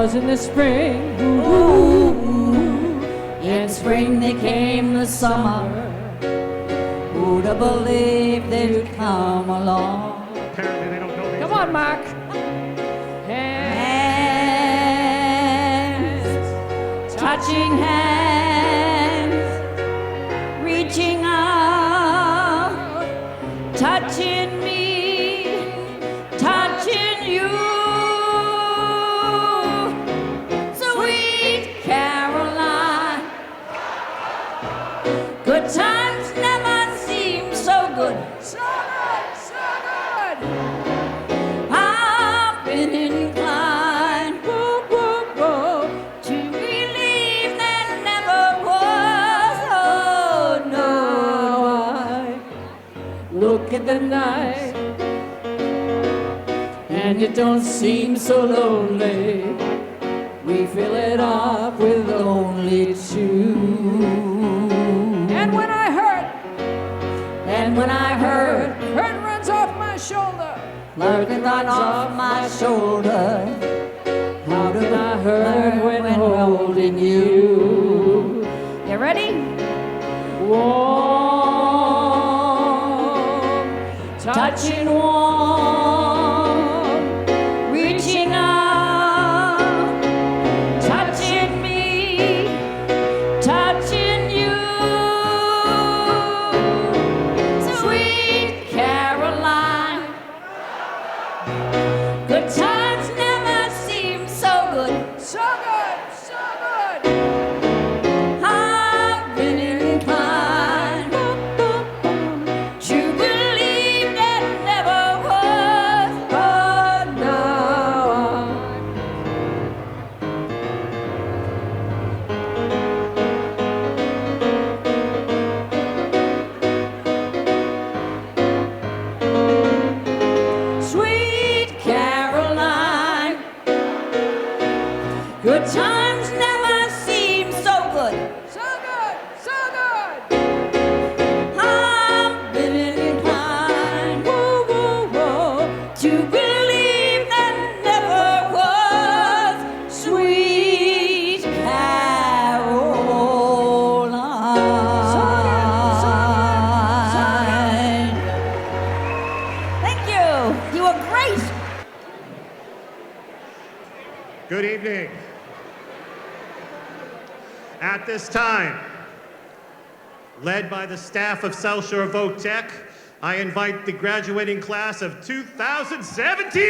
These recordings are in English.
was in the spring. Ooh, in spring there came the summer. Who'd have believed they'd come along? Apparently they don't know these. Come on, Mark. Hands, touching hands, reaching out, touching me, touching you. Sweet Caroline, good times never seem so good. So good, so good. I've been inclined, whoa, whoa, whoa, to believe that never was. Oh, no, I look at the night, and it don't seem so lonely. We fill it up with only two. And when I hurt, hurt runs off my shoulder. Hurt runs off my shoulder. How did I hurt when holding you? You ready? Warm, touching warm, reaching out, touching me, touching you. Sweet Caroline, good times never seem so good. So good, so good. I've been inclined to believe that never was. Oh, now Sweet Caroline, good times never seem so good. So good, so good. I've been inclined, whoa, whoa, whoa, to believe that never was. Sweet Caroline. Thank you. You were great. Good evening. At this time, led by the staff of South Shore Voc Tech, I invite the graduating class of 2017!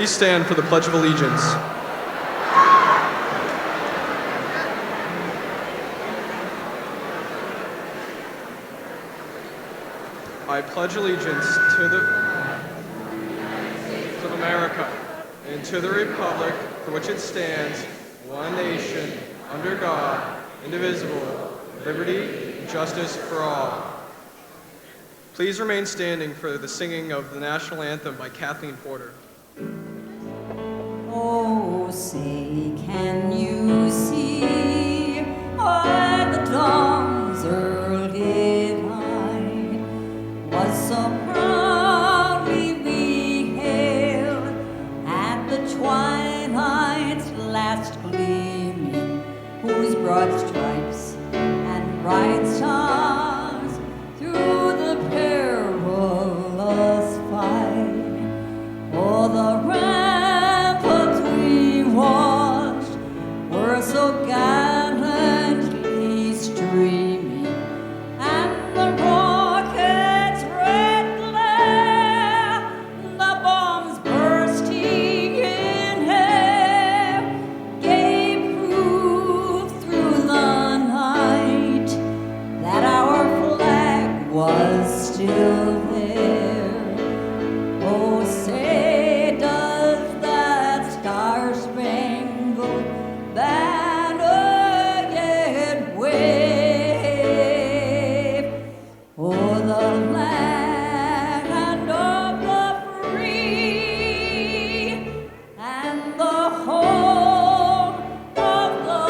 please stand for the Pledge of Allegiance. I pledge allegiance to America and to the republic for which it stands, one nation, under God, indivisible, liberty and justice for all. Please remain standing for the singing of the national anthem by Kathleen Porter. Oh, say, can you see by the dawn's early light was so proudly we hailed at the twilight's last gleaming, whose broad stripes and bright stars through the perilous fight, oh, the ramparts we watched were so gallantly streaming, and the rockets' red glare, the bombs bursting in air, gave proof through the night that our flag was still there. Oh, say, does that star-spangled banner yet wave? Oh, the land of the free and the home of the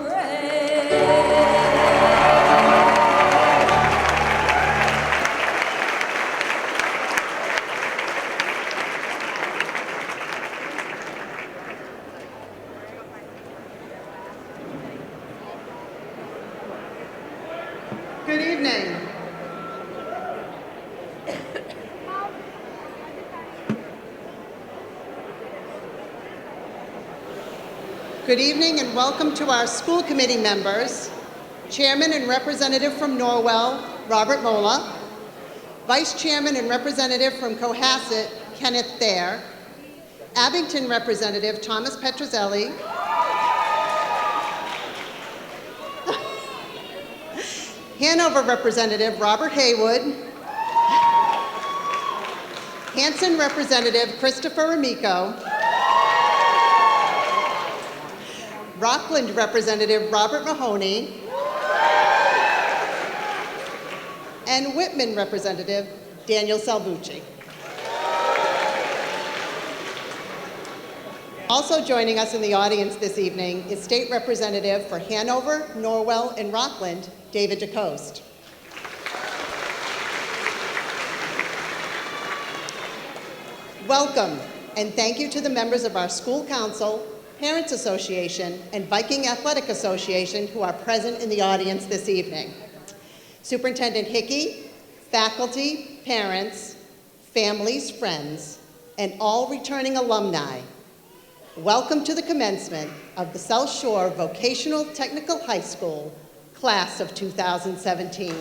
brave. Good evening. Good evening and welcome to our school committee members, Chairman and Representative from Norwell, Robert Mola, Vice Chairman and Representative from Cohasset, Kenneth Thayer, Abington Representative Thomas Petrozelli, Hanover Representative Robert Haywood, Hanson Representative Christopher Amico, Rockland Representative Robert Mahoney, and Whitman Representative Daniel Salvucci. Also joining us in the audience this evening is State Representative for Hanover, Norwell, and Rockland, David DeCoste. Welcome, and thank you to the members of our school council, Parents Association, and Viking Athletic Association who are present in the audience this evening. Superintendent Hickey, faculty, parents, families, friends, and all returning alumni, welcome to the commencement of the South Shore Vocational Technical High School, class of 2017.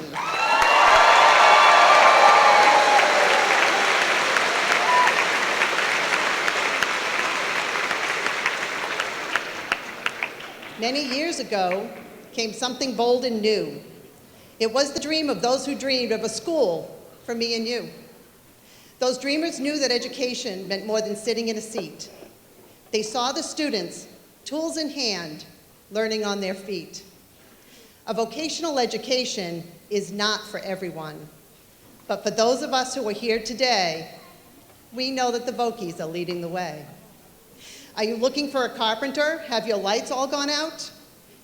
Many years ago came something bold and new. It was the dream of those who dreamed of a school for me and you. Those dreamers knew that education meant more than sitting in a seat. They saw the students, tools in hand, learning on their feet. A vocational education is not for everyone, but for those of us who are here today, we know that the Vokies are leading the way. Are you looking for a carpenter? Have your lights all gone out?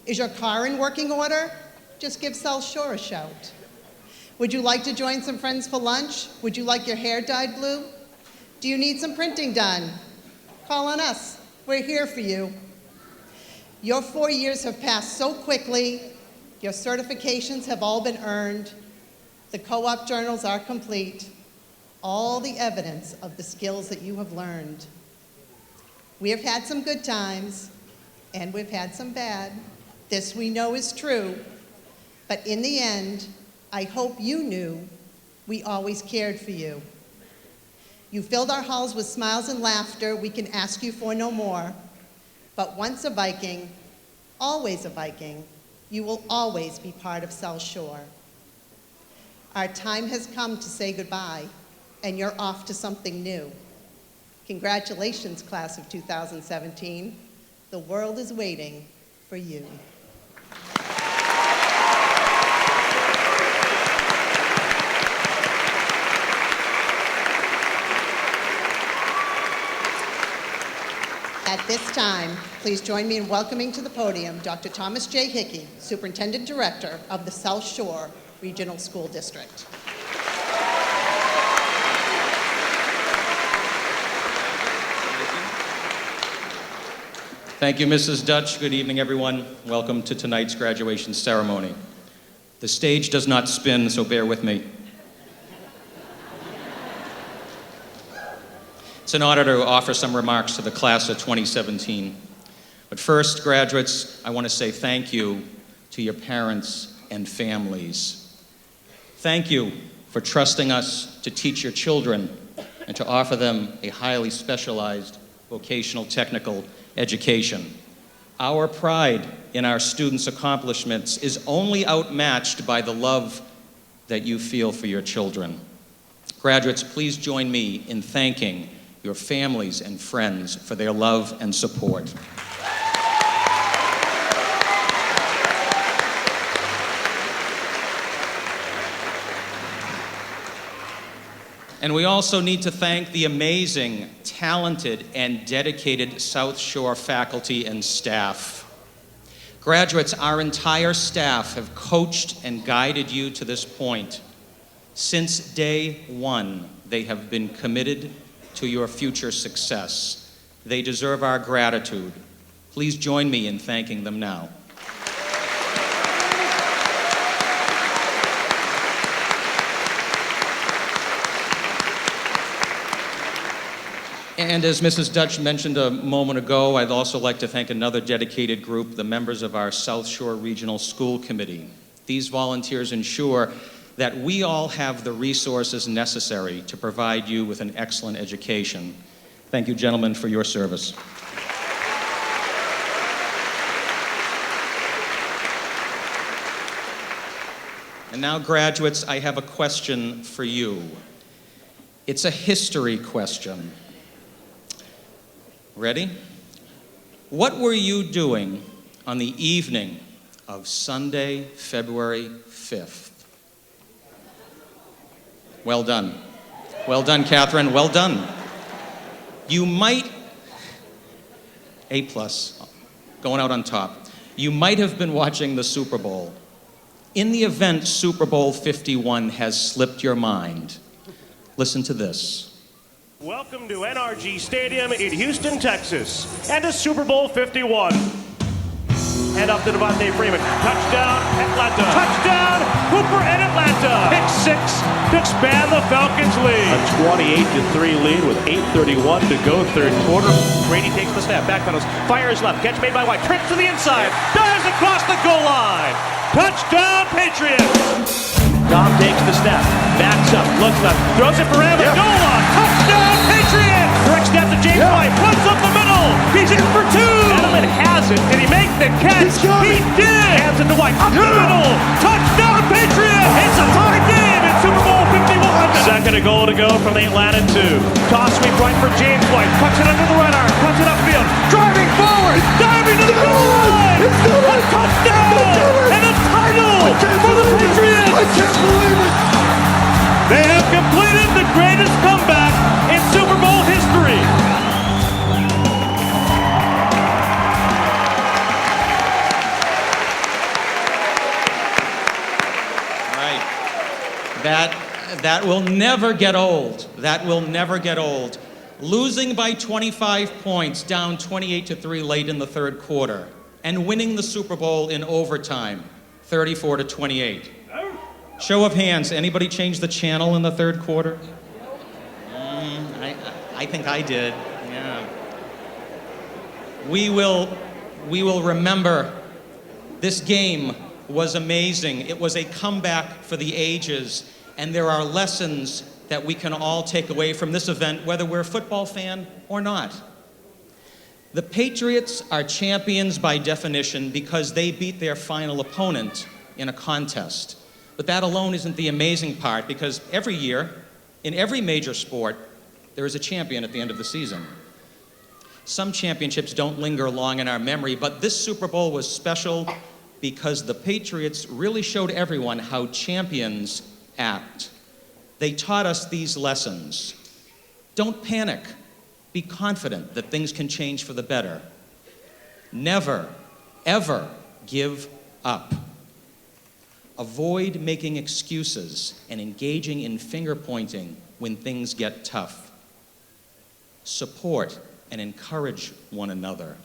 Is your car in working order? Just give South Shore a shout. Would you like to join some friends for lunch? Would you like your hair dyed blue? Do you need some printing done? Call on us. We're here for you. Your 4 years have passed so quickly. Your certifications have all been earned. The co-op journals are complete. All the evidence of the skills that you have learned. We have had some good times, and we've had some bad. This we know is true. But in the end, I hope you knew we always cared for you. You filled our halls with smiles and laughter. We can ask you for no more. But once a Viking, always a Viking, you will always be part of South Shore. Our time has come to say goodbye, and you're off to something new. Congratulations, class of 2017. The world is waiting for you. At this time, please join me in welcoming to the podium Dr. Thomas J. Hickey, Superintendent Director of the South Shore Regional School District. Thank you, Mrs. Dutch. Good evening, everyone. Welcome to tonight's graduation ceremony. The stage does not spin, so bear with me. It's an honor to offer some remarks to the class of 2017. But first, graduates, I want to say thank you to your parents and families. Thank you for trusting us to teach your children and to offer them a highly specialized vocational technical education. Our pride in our students' accomplishments is only outmatched by the love that you feel for your children. Graduates, please join me in thanking your families and friends for their love and support. And we also need to thank the amazing, talented, and dedicated South Shore faculty and staff. Graduates, our entire staff have coached and guided you to this point. Since day one, they have been committed to your future success. They deserve our gratitude. Please join me in thanking them now. And as Mrs. Dutch mentioned a moment ago, I'd also like to thank another dedicated group, the members of our South Shore Regional School Committee. These volunteers ensure that we all have the resources necessary to provide you with an excellent education. Thank you, gentlemen, for your service. And now, graduates, I have a question for you. It's a history question. Ready? What were you doing on the evening of Sunday, February 5th? Well done. Well done, Catherine. Well done. You might, A+, going out on top. You might have been watching the Super Bowl. In the event Super Bowl 51 has slipped your mind, listen to this. Welcome to NRG Stadium in Houston, Texas, and to Super Bowl 51. And up to Devontae Freeman. Touchdown, Atlanta. Touchdown, Hooper and Atlanta. Pick six to expand the Falcons' lead. A 28-3 lead with 8:31 to go, third quarter. Brady takes the snap, backpedals, fires left. Catch made by White. Trips to the inside. Dives across the goal line. Touchdown, Patriots. Dom takes the snap, backs up, looks left, throws it for Evans, goal line, touchdown, Patriots! Direct snap to James White, puts up the middle, he's in for two! Edelman has it, did he make the catch? He did! Hands it to White, up the middle, touchdown, Patriots! It's a tie game in Super Bowl 51! Second and goal to go from the Atlanta 2. Toss sweep right for James White, puts it under the right arm, puts it upfield, driving forward, diving to the goal line! A touchdown! And a title for the Patriots! I can't believe it! They have completed the greatest comeback in Super Bowl history. Right. That will never get old. That will never get old. Losing by 25 points, down 28-3 late in the third quarter, and winning the Super Bowl in overtime, 34-28. Show of hands, anybody change the channel in the third quarter? I think I did, yeah. We will remember this game was amazing. It was a comeback for the ages, and there are lessons that we can all take away from this event, whether we're a football fan or not. The Patriots are champions by definition because they beat their final opponent in a contest. But that alone isn't the amazing part, because every year, in every major sport, there is a champion at the end of the season. Some championships don't linger long in our memory, but this Super Bowl was special because the Patriots really showed everyone how champions act. They taught us these lessons. Don't panic. Be confident that things can change for the better. Never, ever give up. Avoid making excuses and engaging in finger-pointing when things get tough. Support and encourage one another.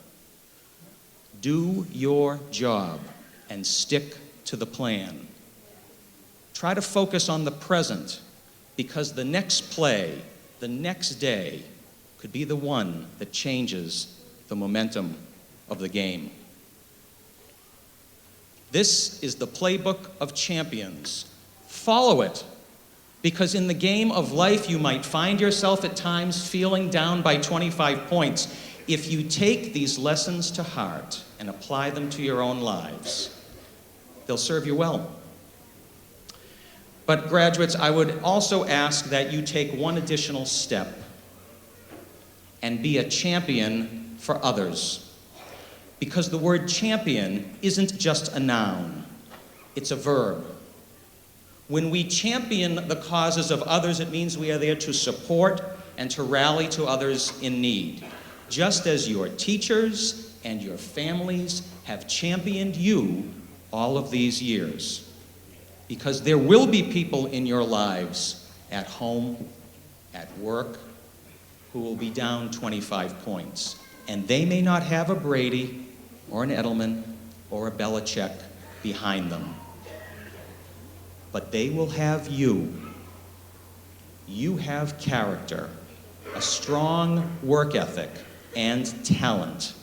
Do your job and stick to the plan. Try to focus on the present, because the next play, the next day, could be the one that changes the momentum of the game. This is the playbook of champions. Follow it, because in the game of life you might find yourself at times feeling down by 25 points. If you take these lessons to heart and apply them to your own lives, they'll serve you well. But graduates, I would also ask that you take one additional step and be a champion for others. Because the word champion isn't just a noun, it's a verb. When we champion the causes of others, it means we are there to support and to rally to others in need, just as your teachers and your families have championed you all of these years. Because there will be people in your lives, at home, at work, who will be down 25 points. And they may not have a Brady or an Edelman or a Belichick behind them. But they will have you. You have character, a strong work ethic, and talent.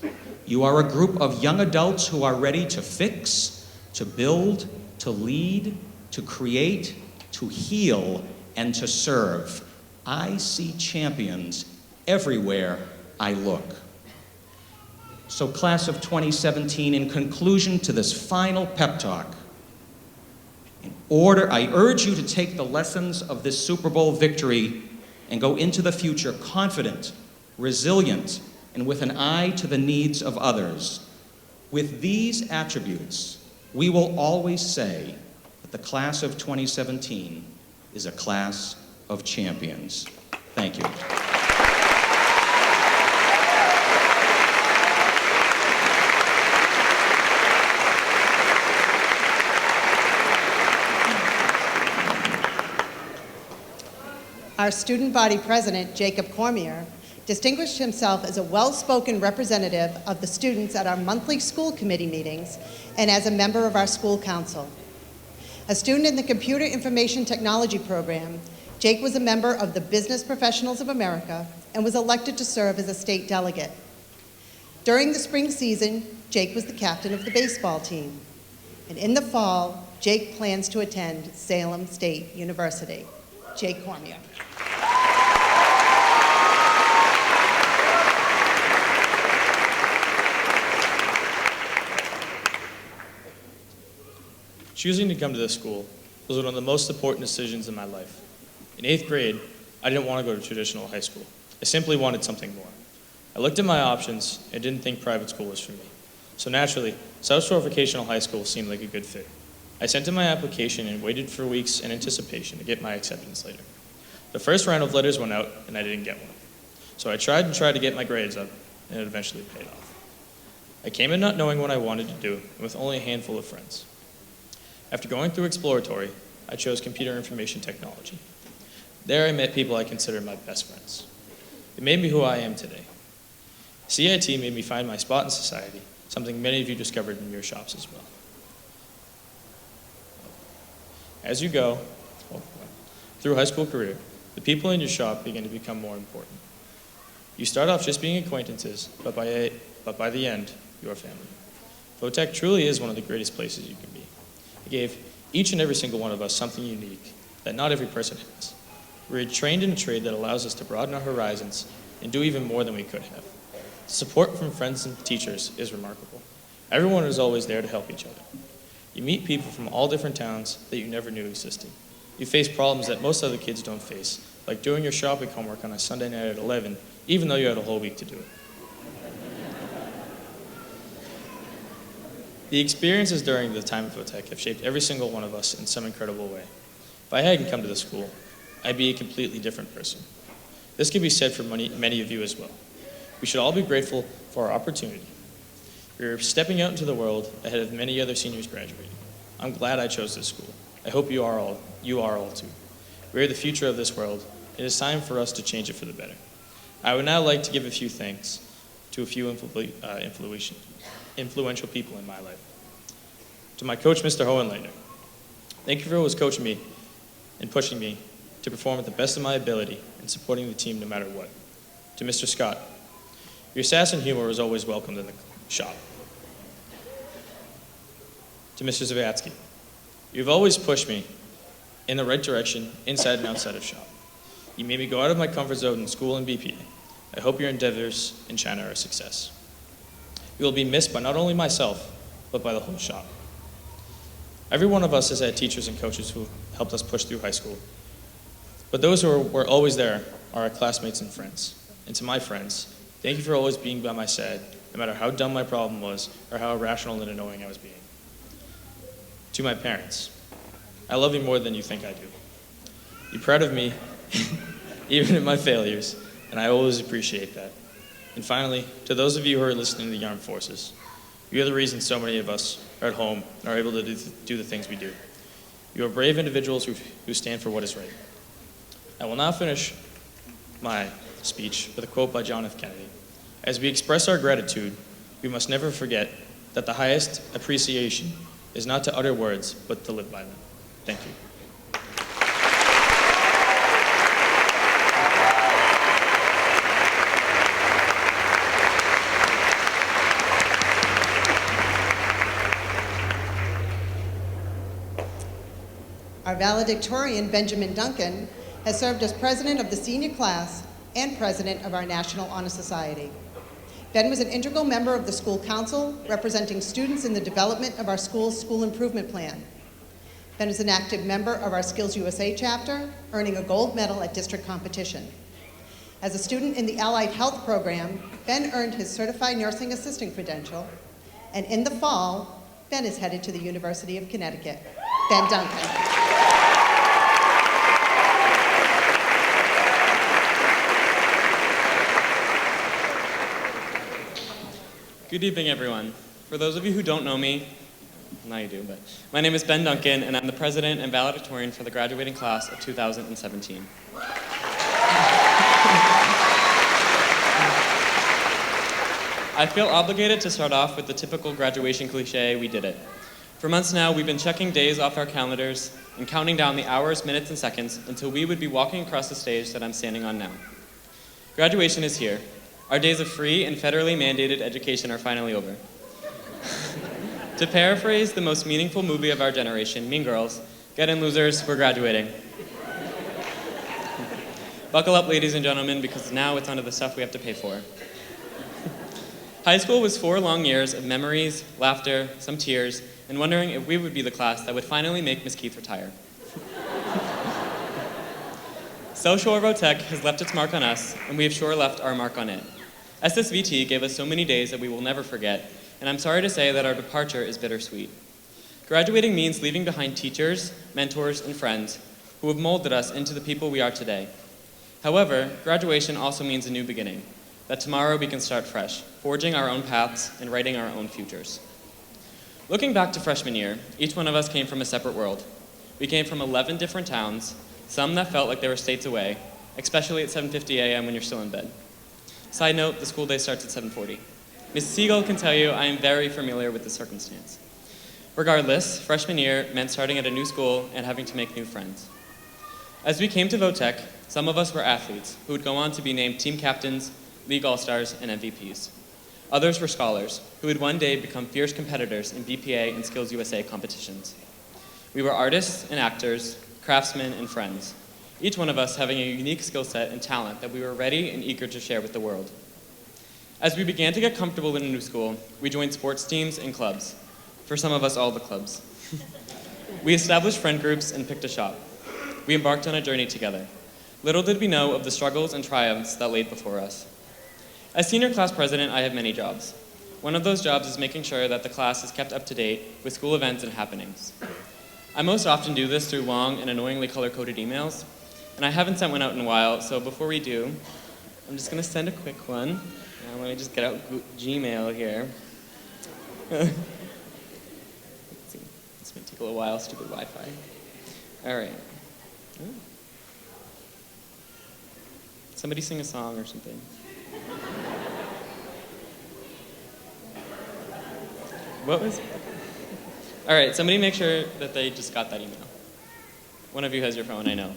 You are a group of young adults who are ready to fix, to build, to lead, to create, to heal, and to serve. I see champions everywhere I look. So, class of 2017, in conclusion to this final pep talk, I urge you to take the lessons of this Super Bowl victory and go into the future confident, resilient, and with an eye to the needs of others. With these attributes, we will always say that the class of 2017 is a class of champions. Thank you. Our student body president, Jacob Cormier, distinguished himself as a well-spoken representative of the students at our monthly school committee meetings and as a member of our school council. A student in the Computer Information Technology program, Jake was a member of the Business Professionals of America and was elected to serve as a state delegate. During the spring season, Jake was the captain of the baseball team. And in the fall, Jake plans to attend Salem State University. Jake Cormier. Choosing to come to this school was one of the most important decisions in my life. In 8th grade, I didn't want to go to traditional high school. I simply wanted something more. I looked at my options and didn't think private school was for me. So naturally, South Shore Vocational High School seemed like a good fit. I sent in my application and waited for weeks in anticipation to get my acceptance letter. The first round of letters went out and I didn't get one. So I tried to get my grades up, and it eventually paid off. I came in not knowing what I wanted to do and with only a handful of friends. After going through exploratory, I chose computer information technology. There I met people I consider my best friends. It made me who I am today. CIT made me find my spot in society, something many of you discovered in your shops as well. As you go through high school career, the people in your shop begin to become more important. You start off just being acquaintances, but by the end, you are family. Votech truly is one of the greatest places you can be. It gave each and every single one of us something unique that not every person has. We're trained in a trade that allows us to broaden our horizons and do even more than we could have. Support from friends and teachers is remarkable. Everyone is always there to help each other. You meet people from all different towns that you never knew existed. You face problems that most other kids don't face, like doing your shopping homework on a Sunday night at 11, even though you had a whole week to do it. The experiences during the time of VOTEC have shaped every single one of us in some incredible way. If I hadn't come to the school, I'd be a completely different person. This can be said for many of you as well. We should all be grateful for our opportunity. We're stepping out into the world ahead of many other seniors graduating. I'm glad I chose this school. I hope you are all too. We are the future of this world. It is time for us to change it for the better. I would now like to give a few thanks to a few influential people in my life. To my coach, Mr. Hohenleitner. Thank you for always coaching me and pushing me to perform at the best of my ability and supporting the team no matter what. To Mr. Scott, your sass and humor is always welcomed in the shop. To Mr. Zavatsky, you've always pushed me in the right direction, inside and outside of shop. You made me go out of my comfort zone in school and BPA. I hope your endeavors in China are a success. You will be missed by not only myself, but by the whole shop. Every one of us has had teachers and coaches who helped us push through high school. But those who were always there are our classmates and friends. And to my friends, thank you for always being by my side, no matter how dumb my problem was or how irrational and annoying I was being. To my parents, I love you more than you think I do. You're proud of me, even in my failures, and I always appreciate that. And finally, to those of you who are listening to the armed forces, you're the reason so many of us are at home and are able to do the things we do. You are brave individuals who stand for what is right. I will now finish my speech with a quote by John F. Kennedy. As we express our gratitude, we must never forget that the highest appreciation is not to utter words, but to live by them. Thank you. Our valedictorian, Benjamin Duncan, has served as president of the senior class and president of our National Honor Society. Ben was an integral member of the school council, representing students in the development of our school's school improvement plan. Ben is an active member of our Skills USA chapter, earning a gold medal at district competition. As a student in the Allied Health program, Ben earned his certified nursing assistant credential, and in the fall, Ben is headed to the University of Connecticut. Ben Duncan. Good evening, everyone. For those of you who don't know me, now you do, but my name is Ben Duncan, and I'm the president and valedictorian for the graduating class of 2017. I feel obligated to start off with the typical graduation cliche, we did it. For months now, we've been checking days off our calendars and counting down the hours, minutes, and seconds until we would be walking across the stage that I'm standing on now. Graduation is here. Our days of free and federally mandated education are finally over. To paraphrase the most meaningful movie of our generation, Mean Girls, get in losers, we're graduating. Buckle up, ladies and gentlemen, because now it's onto the stuff we have to pay for. High school was 4 long years of memories, laughter, some tears, and wondering if we would be the class that would finally make Miss Keith retire. South Shore VOTEC has left its mark on us, and we have sure left our mark on it. SSVT gave us so many days that we will never forget, and I'm sorry to say that our departure is bittersweet. Graduating means leaving behind teachers, mentors, and friends who have molded us into the people we are today. However, graduation also means a new beginning, that tomorrow we can start fresh, forging our own paths and writing our own futures. Looking back to freshman year, each one of us came from a separate world. We came from 11 different towns, some that felt like they were states away, especially at 7:50 a.m. when you're still in bed. Side note, the school day starts at 7:40. Mrs. Siegel can tell you I am very familiar with the circumstance. Regardless, freshman year meant starting at a new school and having to make new friends. As we came to VOTEC, some of us were athletes who would go on to be named team captains, league all-stars, and MVPs. Others were scholars who would one day become fierce competitors in BPA and Skills USA competitions. We were artists and actors, craftsmen and friends. each one of us having a unique skill set and talent that we were ready and eager to share with the world. As we began to get comfortable in a new school, we joined sports teams and clubs. For some of us, all the clubs. We established friend groups and picked a shop. We embarked on a journey together. Little did we know of the struggles and triumphs that laid before us. As senior class president, I have many jobs. One of those jobs is making sure that the class is kept up to date with school events and happenings. I most often do this through long and annoyingly color-coded emails, and I haven't sent one out in a while, so before we do, I'm just gonna send a quick one. Let me just get out Gmail here. Let's see, this may take a little while, stupid Wi-Fi. All right. Oh. Somebody sing a song or something. What was? All right, somebody make sure that they just got that email. One of you has your phone, I know.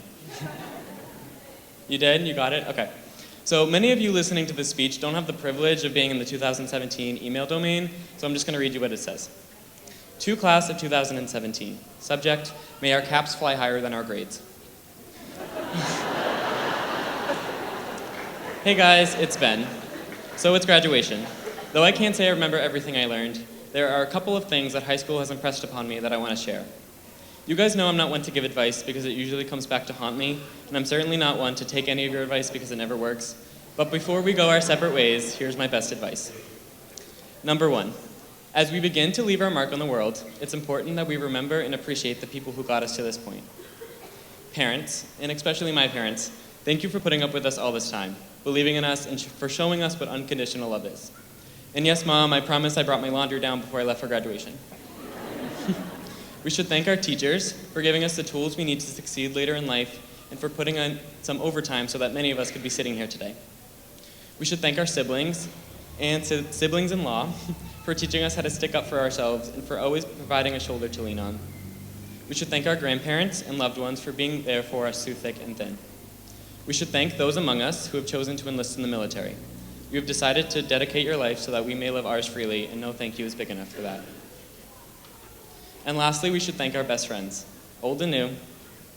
You did? You got it? Okay. So many of you listening to this speech don't have the privilege of being in the 2017 email domain, so I'm just going to read you what it says. To class of 2017. Subject, may our caps fly higher than our grades. Hey guys, it's Ben. So it's graduation. Though I can't say I remember everything I learned, there are a couple of things that high school has impressed upon me that I want to share. You guys know I'm not one to give advice because it usually comes back to haunt me, and I'm certainly not one to take any of your advice because it never works. But before we go our separate ways, here's my best advice. Number 1, as we begin to leave our mark on the world, it's important that we remember and appreciate the people who got us to this point. Parents, and especially my parents, thank you for putting up with us all this time, believing in us, and for showing us what unconditional love is. And yes, Mom, I promise I brought my laundry down before I left for graduation. We should thank our teachers for giving us the tools we need to succeed later in life and for putting on some overtime so that many of us could be sitting here today. We should thank our siblings and siblings-in-law for teaching us how to stick up for ourselves and for always providing a shoulder to lean on. We should thank our grandparents and loved ones for being there for us through thick and thin. We should thank those among us who have chosen to enlist in the military. You have decided to dedicate your life so that we may live ours freely, and no thank you is big enough for that. And lastly, we should thank our best friends, old and new,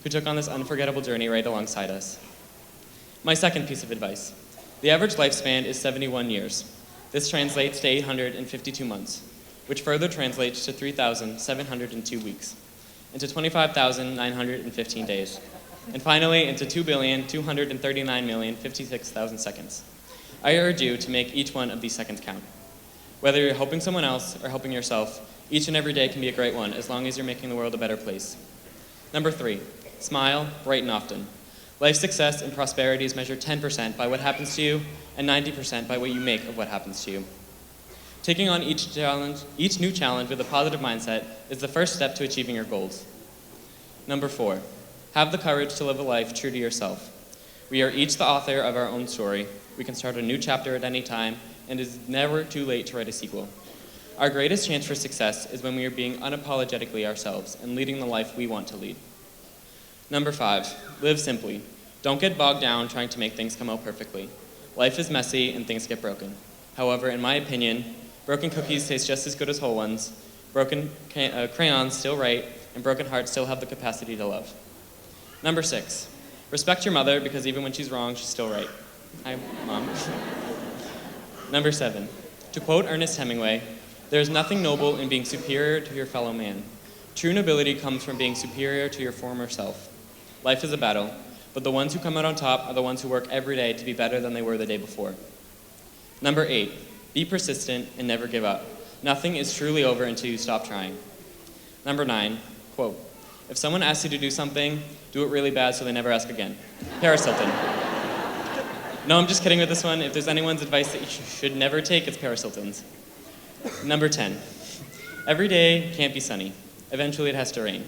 who took on this unforgettable journey right alongside us. My second piece of advice. The average lifespan is 71 years. This translates to 852 months, which further translates to 3,702 weeks, into 25,915 days, and finally into 2,239,056,000 seconds. I urge you to make each one of these seconds count. Whether you're helping someone else or helping yourself, each and every day can be a great one as long as you're making the world a better place. Number 3, smile bright and often. Life success and prosperity is measured 10% by what happens to you and 90% by what you make of what happens to you. Taking on each new challenge with a positive mindset is the first step to achieving your goals. Number 4, have the courage to live a life true to yourself. We are each the author of our own story. We can start a new chapter at any time, and it is never too late to write a sequel. Our greatest chance for success is when we are being unapologetically ourselves and leading the life we want to lead. Number 5, live simply. Don't get bogged down trying to make things come out perfectly. Life is messy and things get broken. However, in my opinion, broken cookies taste just as good as whole ones, broken crayons still write, and broken hearts still have the capacity to love. Number 6, respect your mother because even when she's wrong, she's still right. Hi, Mom. Number 7, to quote Ernest Hemingway, there is nothing noble in being superior to your fellow man. True nobility comes from being superior to your former self. Life is a battle, but the ones who come out on top are the ones who work every day to be better than they were the day before. Number 8, be persistent and never give up. Nothing is truly over until you stop trying. Number 9, quote, if someone asks you to do something, do it really bad so they never ask again. Paris Hilton. No, I'm just kidding with this one. If there's anyone's advice that you should never take, it's Paris Hilton's. Number 10, every day can't be sunny. Eventually it has to rain.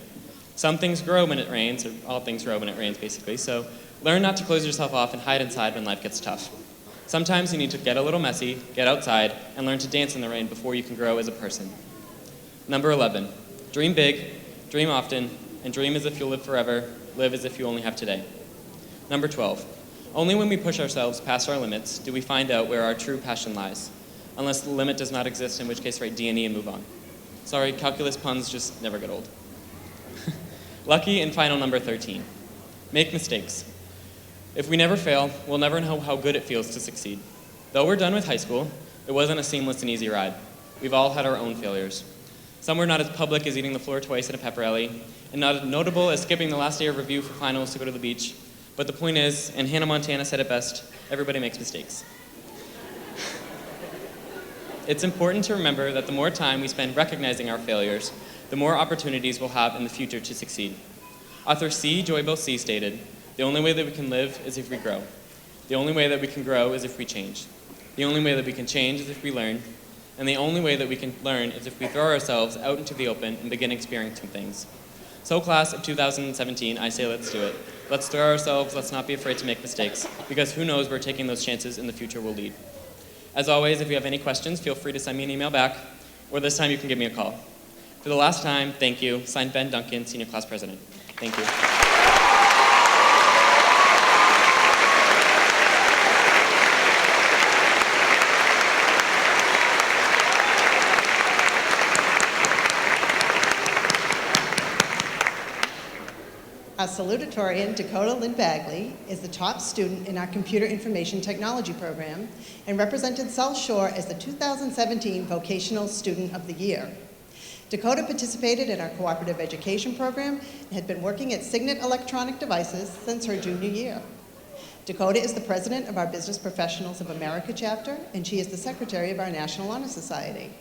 Some things grow when it rains, or all things grow when it rains basically, so learn not to close yourself off and hide inside when life gets tough. Sometimes you need to get a little messy, get outside, and learn to dance in the rain before you can grow as a person. Number 11, dream big, dream often, and dream as if you'll live forever, live as if you only have today. Number 12, only when we push ourselves past our limits do we find out where our true passion lies. Unless the limit does not exist, in which case write D&E and move on. Sorry, calculus puns just never get old. Lucky and final number 13. Make mistakes. If we never fail, we'll never know how good it feels to succeed. Though we're done with high school, it wasn't a seamless and easy ride. We've all had our own failures. Some were not as public as eating the floor twice at a pep rally, and not as notable as skipping the last day of review for finals to go to the beach. But the point is, and Hannah Montana said it best, everybody makes mistakes. It's important to remember that the more time we spend recognizing our failures, the more opportunities we'll have in the future to succeed. Author C. Joybill C. stated, "The only way that we can live is if we grow. The only way that we can grow is if we change. The only way that we can change is if we learn. And the only way that we can learn is if we throw ourselves out into the open and begin experiencing things." So class of 2017, I say let's do it. Let's throw ourselves, let's not be afraid to make mistakes, because who knows where taking those chances in the future will lead. As always, if you have any questions, feel free to send me an email back, or this time you can give me a call. For the last time, thank you. Signed, Ben Duncan, Senior Class President. Thank you. Our salutatorian, Dakota Lynn Bagley, is the top student in our Computer Information Technology program and represented South Shore as the 2017 Vocational Student of the Year. Dakota participated in our cooperative education program and had been working at Signet Electronic Devices since her junior year. Dakota is the president of our Business Professionals of America chapter, and she is the secretary of our National Honor Society.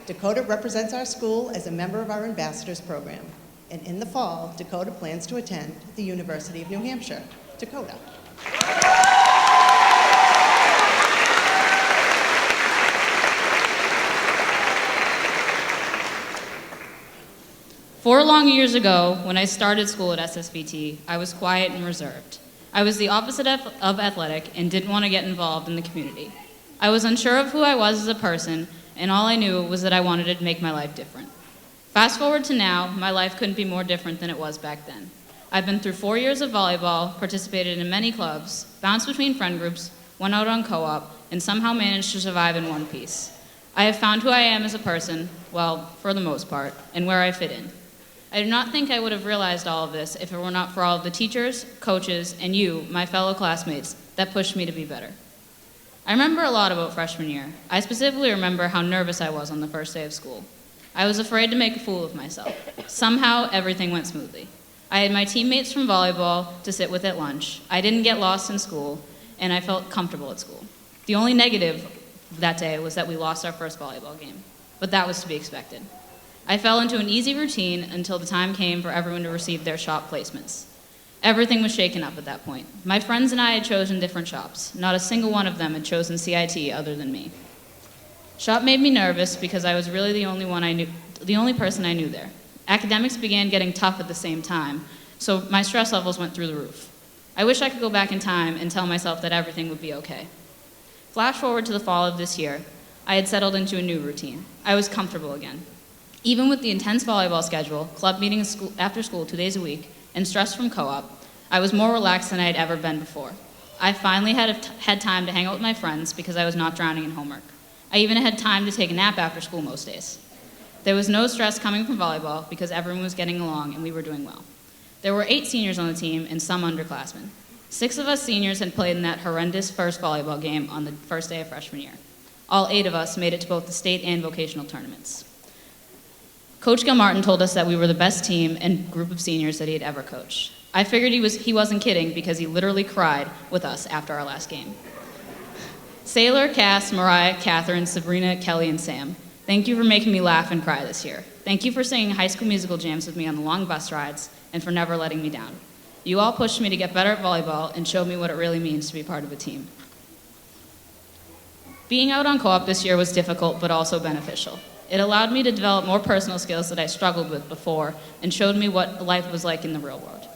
Dakota represents our school as a member of our ambassadors program. And in the fall, Dakota plans to attend the University of New Hampshire. Dakota. Four long years ago, when I started school at SSVT, I was quiet and reserved. I was the opposite of athletic and didn't want to get involved in the community. I was unsure of who I was as a person, and all I knew was that I wanted to make my life different. Fast forward to now, my life couldn't be more different than it was back then. I've been through 4 years of volleyball, participated in many clubs, bounced between friend groups, went out on co-op, and somehow managed to survive in one piece. I have found who I am as a person, well, for the most part, and where I fit in. I do not think I would have realized all of this if it were not for all of the teachers, coaches, and you, my fellow classmates, that pushed me to be better. I remember a lot about freshman year. I specifically remember how nervous I was on the first day of school. I was afraid to make a fool of myself. Somehow, everything went smoothly. I had my teammates from volleyball to sit with at lunch. I didn't get lost in school, and I felt comfortable at school. The only negative that day was that we lost our first volleyball game, but that was to be expected. I fell into an easy routine until the time came for everyone to receive their shop placements. Everything was shaken up at that point. My friends and I had chosen different shops. Not a single one of them had chosen CIT other than me. Shop made me nervous because I was really the only person I knew there. Academics began getting tough at the same time, so my stress levels went through the roof. I wish I could go back in time and tell myself that everything would be okay. Flash forward to the fall of this year, I had settled into a new routine. I was comfortable again. Even with the intense volleyball schedule, club meetings after school 2 days a week, and stress from co-op, I was more relaxed than I had ever been before. I finally had time to hang out with my friends because I was not drowning in homework. I even had time to take a nap after school most days. There was no stress coming from volleyball because everyone was getting along and we were doing well. There were 8 seniors on the team and some underclassmen. 6 of us seniors had played in that horrendous first volleyball game on the first day of freshman year. All 8 of us made it to both the state and vocational tournaments. Coach Gilmartin told us that we were the best team and group of seniors that he had ever coached. I figured he wasn't kidding because he literally cried with us after our last game. Sailor, Cass, Mariah, Catherine, Sabrina, Kelly, and Sam, thank you for making me laugh and cry this year. Thank you for singing High School Musical jams with me on the long bus rides and for never letting me down. You all pushed me to get better at volleyball and showed me what it really means to be part of a team. Being out on co-op this year was difficult but also beneficial. It allowed me to develop more personal skills that I struggled with before and showed me what life was like in the real world.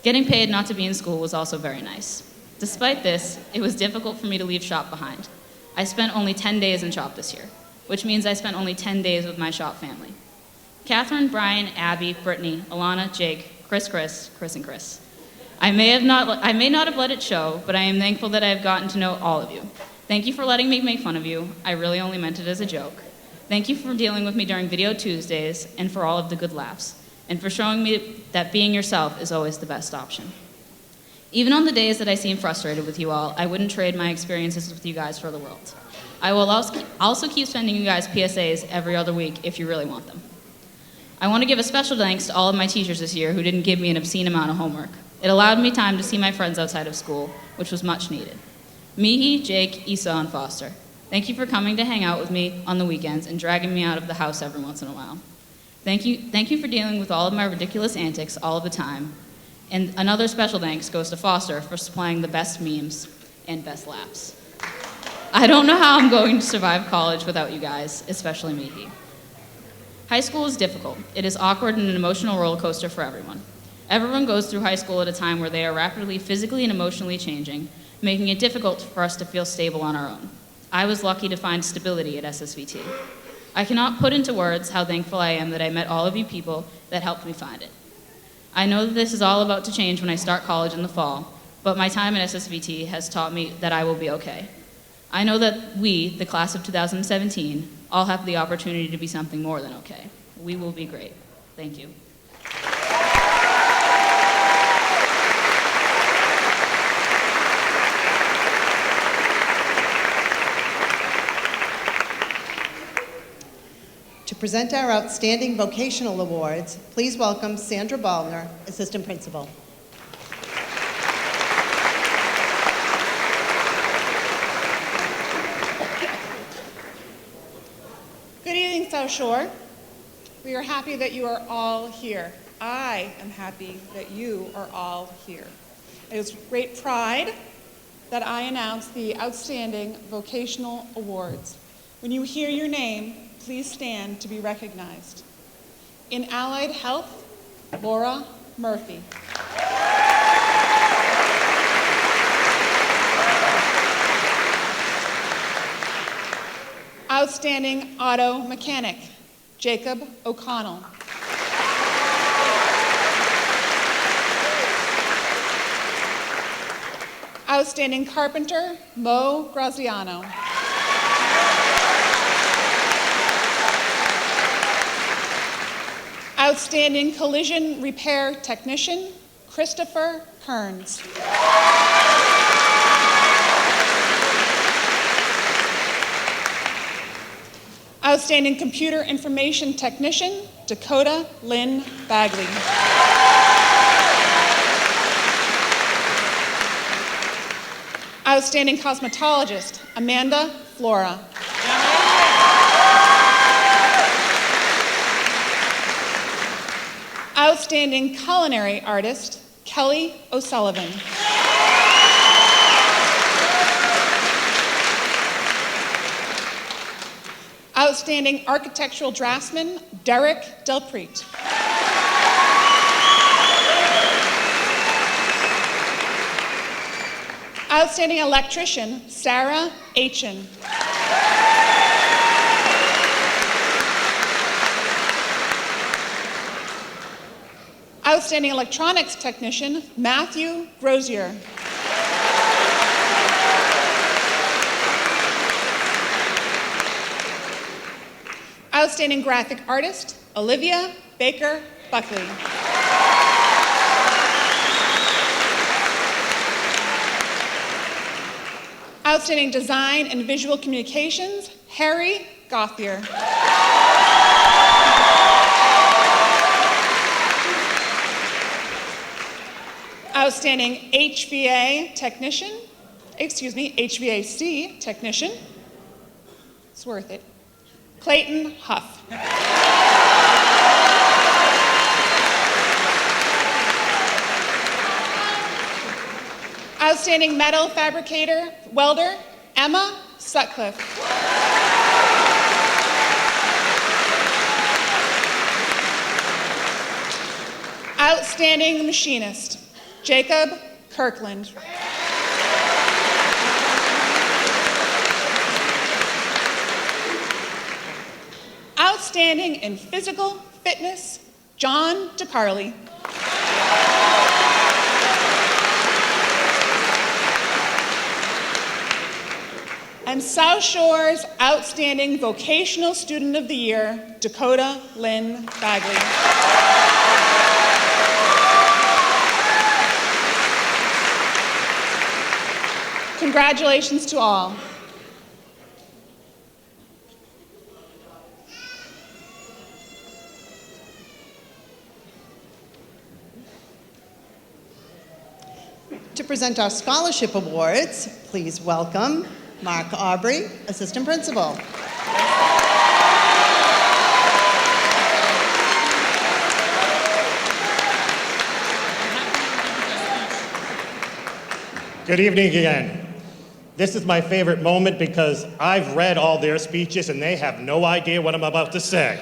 Getting paid not to be in school was also very nice. Despite this, it was difficult for me to leave shop behind. I spent only 10 days in shop this year, which means I spent only 10 days with my shop family. Catherine, Brian, Abby, Brittany, Alana, Jake, Chris, and Chris. I may not have let it show, but I am thankful that I have gotten to know all of you. Thank you for letting me make fun of you. I really only meant it as a joke. Thank you for dealing with me during Video Tuesdays and for all of the good laughs, and for showing me that being yourself is always the best option. Even on the days that I seem frustrated with you all, I wouldn't trade my experiences with you guys for the world. I will also keep sending you guys PSAs every other week if you really want them. I want to give a special thanks to all of my teachers this year who didn't give me an obscene amount of homework. It allowed me time to see my friends outside of school, which was much needed. Mihi, Jake, Esau, and Foster, thank you for coming to hang out with me on the weekends and dragging me out of the house every once in a while. Thank you for dealing with all of my ridiculous antics all of the time. And another special thanks goes to Foster for supplying the best memes and best laughs. I don't know how I'm going to survive college without you guys, especially Mihi. High school is difficult. It is awkward and an emotional roller coaster for everyone. Everyone goes through high school at a time where they are rapidly physically and emotionally changing, making it difficult for us to feel stable on our own. I was lucky to find stability at SSVT. I cannot put into words how thankful I am that I met all of you people that helped me find it. I know that this is all about to change when I start college in the fall, but my time at SSVT has taught me that I will be okay. I know that we, the class of 2017, all have the opportunity to be something more than okay. We will be great. Thank you. To present our Outstanding Vocational Awards, please welcome Sandra Ballner, Assistant Principal. Good evening, South Shore. We are happy that you are all here. I am happy that you are all here. It is with great pride that I announce the Outstanding Vocational Awards. When you hear your name, please stand to be recognized. In Allied Health, Laura Murphy. Outstanding Auto Mechanic, Jacob O'Connell. Outstanding Carpenter, Mo Graziano. Outstanding Collision Repair Technician, Christopher Kearns. Outstanding Computer Information Technician, Dakota Lynn Bagley. Outstanding Cosmetologist, Amanda Flora. Outstanding Culinary Artist, Kelly O'Sullivan. Outstanding Architectural Draftsman, Derek Delpreet. Outstanding Electrician, Sarah Aitchen. Outstanding Electronics Technician, Matthew Grozier. Outstanding Graphic Artist, Olivia Baker Buckley. Outstanding Design and Visual Communications, Harry Gothier. Outstanding HVAC Technician, it's worth it, Clayton Huff. Outstanding Metal Fabricator, Welder, Emma Sutcliffe. Outstanding Machinist, Jacob Kirkland. Outstanding in Physical Fitness, John DeCarly. And South Shore's Outstanding Vocational Student of the Year, Dakota Lynn Bagley. Congratulations to all. To present our scholarship awards, please welcome Mark Aubrey, Assistant Principal. Good evening again. This is my favorite moment because I've read all their speeches and they have no idea what I'm about to say.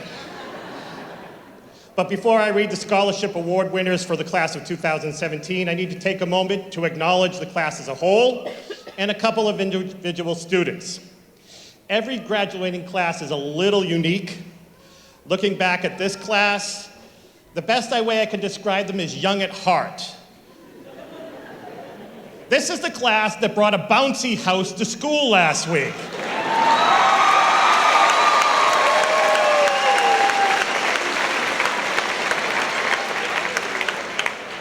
But before I read the scholarship award winners for the class of 2017, I need to take a moment to acknowledge the class as a whole and a couple of individual students. Every graduating class is a little unique. Looking back at this class, the best way I can describe them is young at heart. This is the class that brought a bouncy house to school last week.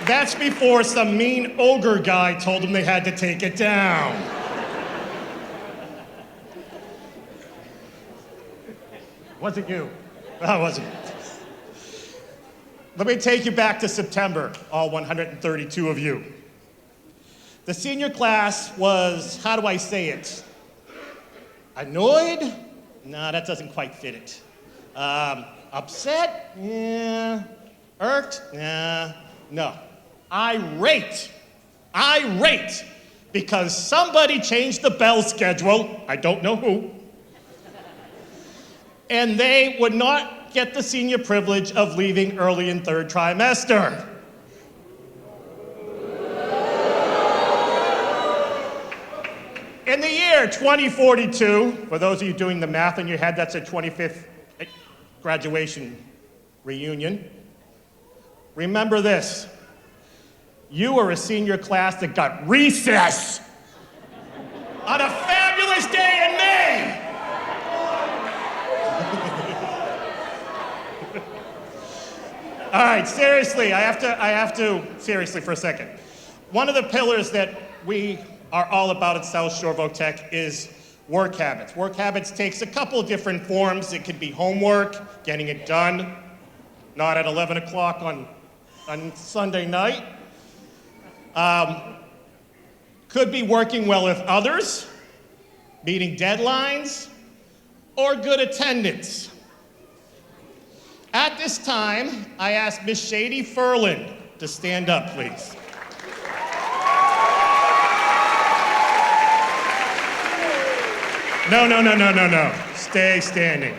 That's before some mean ogre guy told them they had to take it down. Wasn't you? No, it wasn't. Let me take you back to September, all 132 of you. The senior class was, how do I say it? Annoyed? No, that doesn't quite fit it. Upset? Yeah. Irked? Nah. No. Irate, because somebody changed the bell schedule, I don't know who, and they would not get the senior privilege of leaving early in third trimester. In the year 2042, for those of you doing the math in your head, that's a 25th graduation reunion. Remember this. You were a senior class that got recess on a fabulous day in May. All right, seriously, I have to, seriously for a second. One of the pillars that we are all about at South Shore Votech is work habits. Work habits takes a couple of different forms. It could be homework, getting it done, not at 11 o'clock on Sunday night. Could be working well with others, meeting deadlines, or good attendance. At this time, I ask Miss Shady Furlan to stand up, please. No. Stay standing.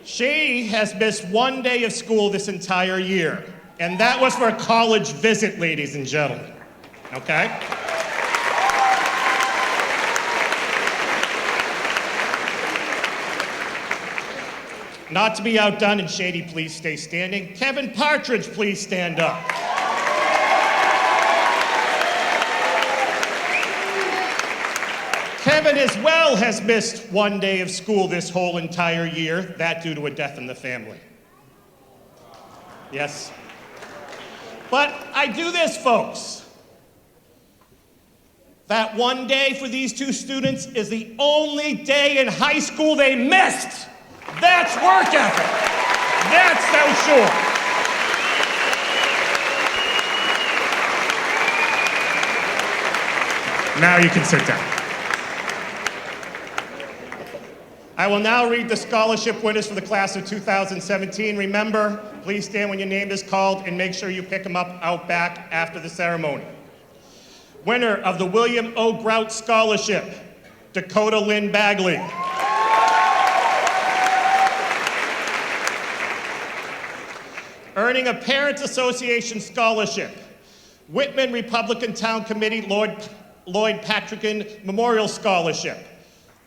She has missed one day of school this entire year, and that was for a college visit, ladies and gentlemen. Okay? Not to be outdone, and Shady, please stay standing. Kevin Partridge, please stand up. Kevin as well has missed one day of school this whole entire year, that due to a death in the family. Yes. But I do this, folks. That one day for these two students is the only day in high school they missed. That's work ethic. That's South Shore. Now you can sit down. I will now read the scholarship winners for the class of 2017. Remember, please stand when your name is called and make sure you pick them up out back after the ceremony. Winner of the William O. Grout Scholarship, Dakota Lynn Bagley. Earning a Parents Association Scholarship, Whitman Republican Town Committee Lloyd Patrickin Memorial Scholarship,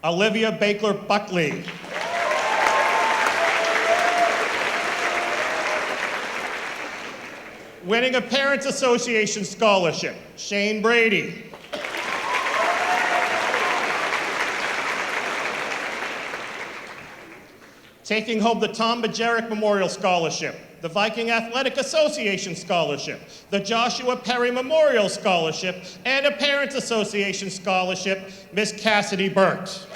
Olivia Baker Buckley. Winning a Parents Association Scholarship, Shane Brady. Taking home the Tom Majerick Memorial Scholarship, the Viking Athletic Association Scholarship, the Joshua Perry Memorial Scholarship, and a Parents Association Scholarship, Miss Cassidy Burt.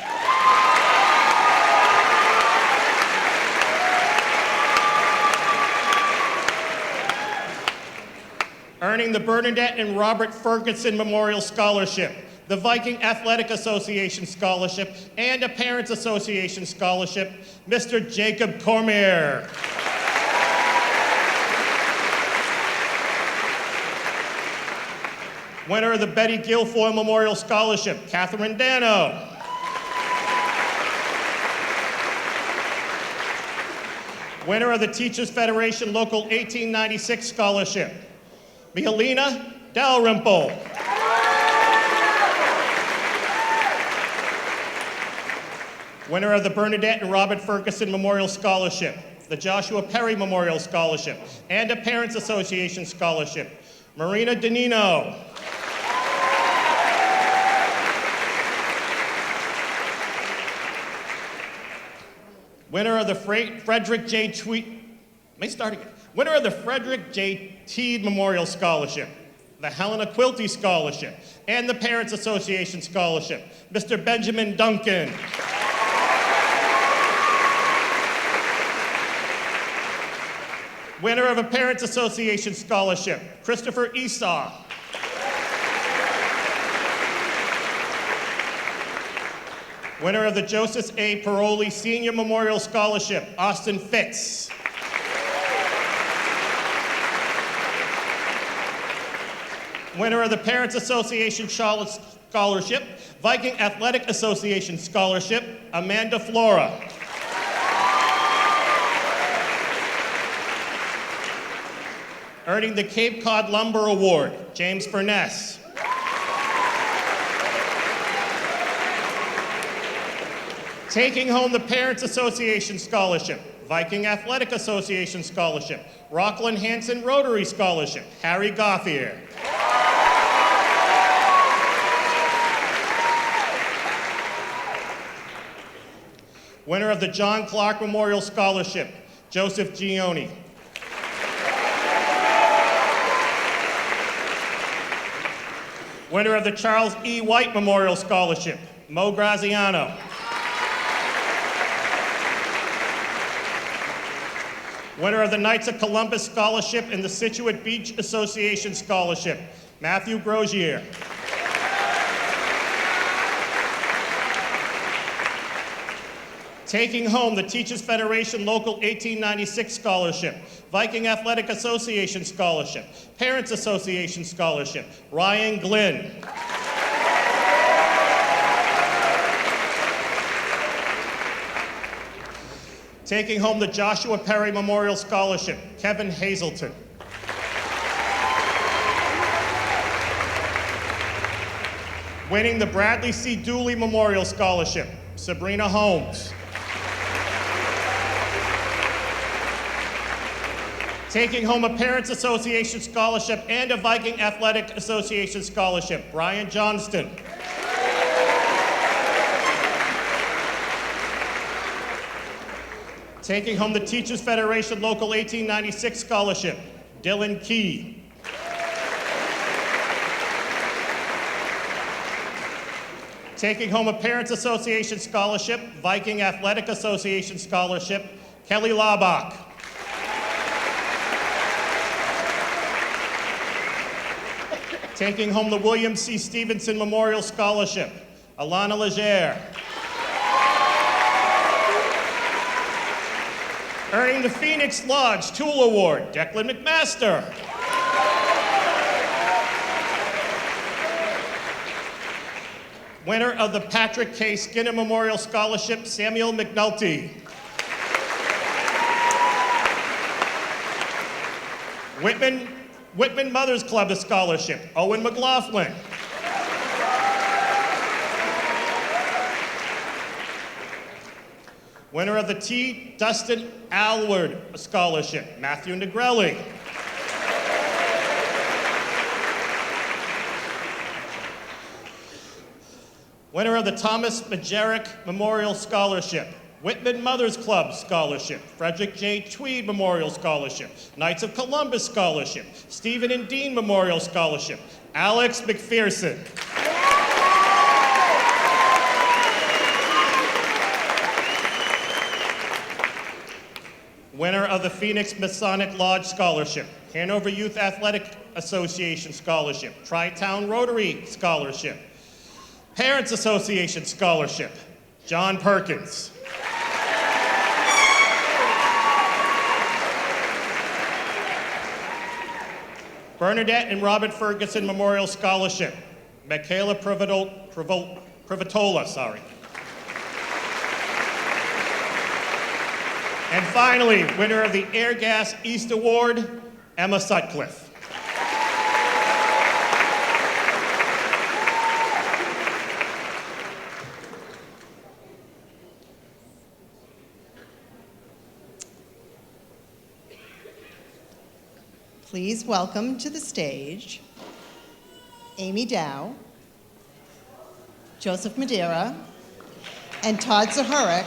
Earning the Bernadette and Robert Ferguson Memorial Scholarship, the Viking Athletic Association Scholarship, and a Parents Association Scholarship, Mr. Jacob Cormier. Winner of the Betty Guilfoyle Memorial Scholarship, Catherine Dano. Winner of the Teachers Federation Local 1896 Scholarship, Mihalina Dalrymple. Winner of the Bernadette and Robert Ferguson Memorial Scholarship, the Joshua Perry Memorial Scholarship, and a Parents Association Scholarship, Marina Danino. Winner of the Frederick J. Winner of the Frederick J. Teed Memorial Scholarship, the Helena Quilty Scholarship, and the Parents Association Scholarship, Mr. Benjamin Duncan. Winner of a Parents Association Scholarship, Christopher Esau. Winner of the Joseph A. Paroli Senior Memorial Scholarship, Austin Fitz. Winner of the Parents Association Scholarship, Viking Athletic Association Scholarship, Amanda Flora. Earning the Cape Cod Lumber Award, James Furness. Taking home the Parents Association Scholarship, Viking Athletic Association Scholarship, Rockland Hanson Rotary Scholarship, Harry Gothier. Winner of the John Clark Memorial Scholarship, Joseph Gioni. Winner of the Charles E. White Memorial Scholarship, Mo Graziano. Winner of the Knights of Columbus Scholarship and the Situate Beach Association Scholarship, Matthew Grozier. Taking home the Teachers Federation Local 1896 Scholarship, Viking Athletic Association Scholarship, Parents Association Scholarship, Ryan Glynn. Taking home the Joshua Perry Memorial Scholarship, Kevin Hazelton. Winning the Bradley C. Dooley Memorial Scholarship, Sabrina Holmes. Taking home a Parents Association Scholarship and a Viking Athletic Association Scholarship, Brian Johnston. Taking home the Teachers Federation Local 1896 Scholarship, Dylan Key. Taking home a Parents Association Scholarship, Viking Athletic Association Scholarship, Kelly Laubach. Taking home the William C. Stevenson Memorial Scholarship, Alana Legere. Earning the Phoenix Lodge Tool Award, Declan McMaster. Winner of the Patrick K. Skinner Memorial Scholarship, Samuel McNulty. Whitman Mothers Club Scholarship, Owen McLaughlin. Winner of the T. Dustin Alward Scholarship, Matthew Negrelli. Winner of the Thomas Majerick Memorial Scholarship, Whitman Mothers Club Scholarship, Frederick J. Tweed Memorial Scholarship, Knights of Columbus Scholarship, Stephen and Dean Memorial Scholarship, Alex McPherson. Winner of the Phoenix Masonic Lodge Scholarship, Hanover Youth Athletic Association Scholarship, Tri-Town Rotary Scholarship, Parents Association Scholarship, John Perkins. Bernadette and Robert Ferguson Memorial Scholarship, Michaela Privatola, sorry. And finally, winner of the Air Gas East Award, Emma Sutcliffe. Please welcome to the stage Amy Dow, Joseph Madeira, and Todd Zahurik,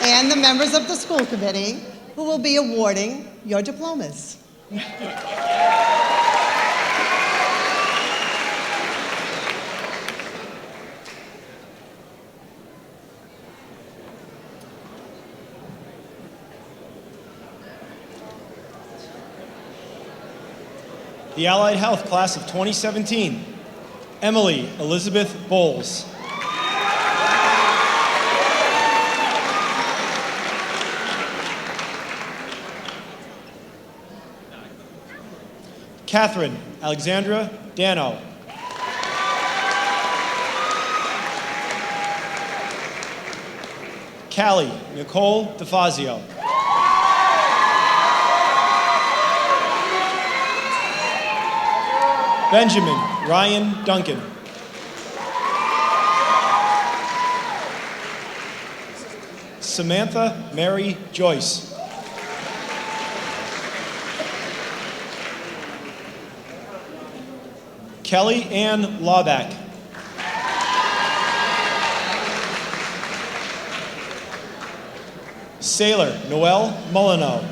and the members of the school committee who will be awarding your diplomas. The Allied Health Class of 2017, Emily Elizabeth Bowles. Catherine Alexandra Dano. Callie Nicole DeFazio. Benjamin Ryan Duncan. Samantha Mary Joyce. Kelly Ann Lawback. Sailor Noel Molyneux.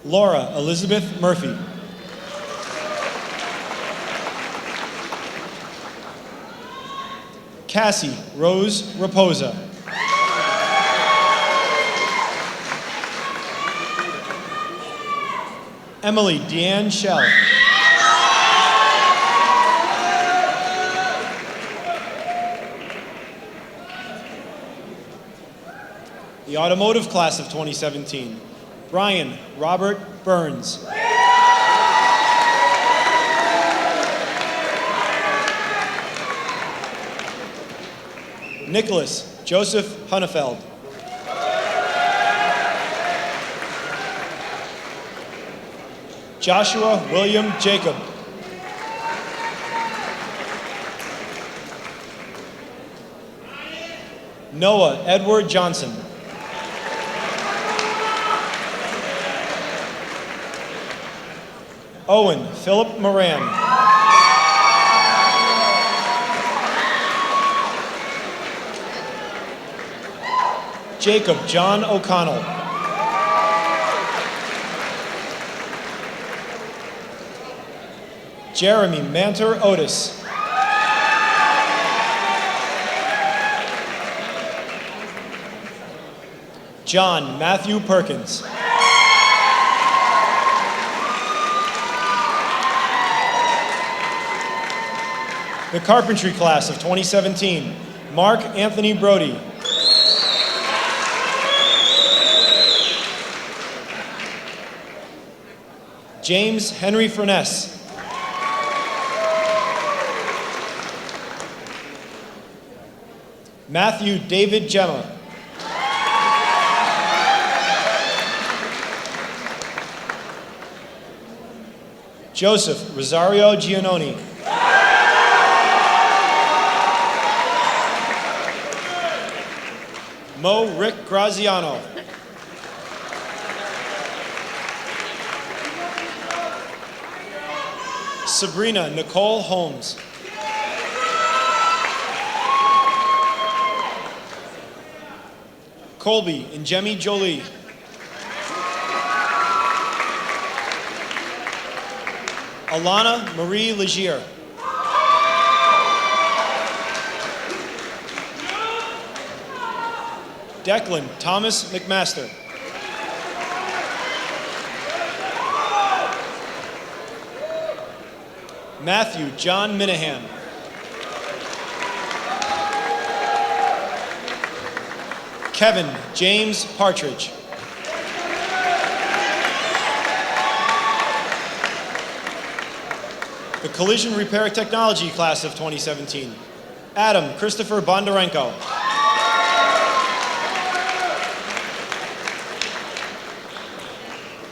Laura Elizabeth Murphy. Cassie Rose Raposa. Emily Deanne Shell. The Automotive Class of 2017, Brian Robert Burns. Nicholas Joseph Hunnefeld. Joshua William Jacob. Noah Edward Johnson. Owen Philip Moran. Jacob John O'Connell. Jeremy Mantor Otis. John Matthew Perkins. The Carpentry Class of 2017, Mark Anthony Brody. James Henry Furness. Matthew David Gemma. Joseph Rosario Giannoni. Mo Rick Graziano. Sabrina Nicole Holmes. Colby and Jemmy Jolie. Alana Marie Legier. Declan Thomas McMaster. Matthew John Minahan. Kevin James Partridge. The Collision Repair Technology class of 2017. Adam Christopher Bondarenko.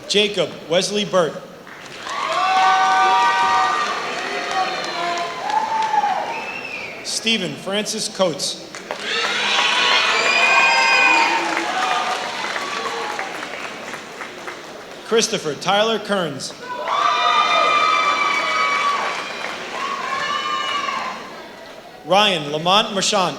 Jacob Wesley Burt. Stephen Francis Coates. Christopher Tyler Kearns. Ryan Lamont Marchant.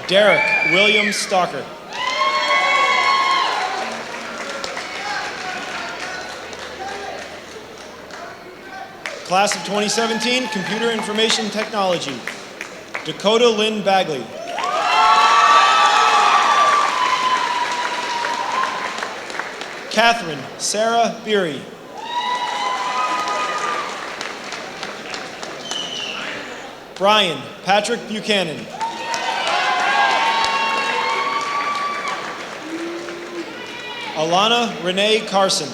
Derek William Stalker. Class of 2017, Computer Information Technology. Dakota Lynn Bagley. Catherine Sarah Beery. Brian Patrick Buchanan. Alana Renee Carson.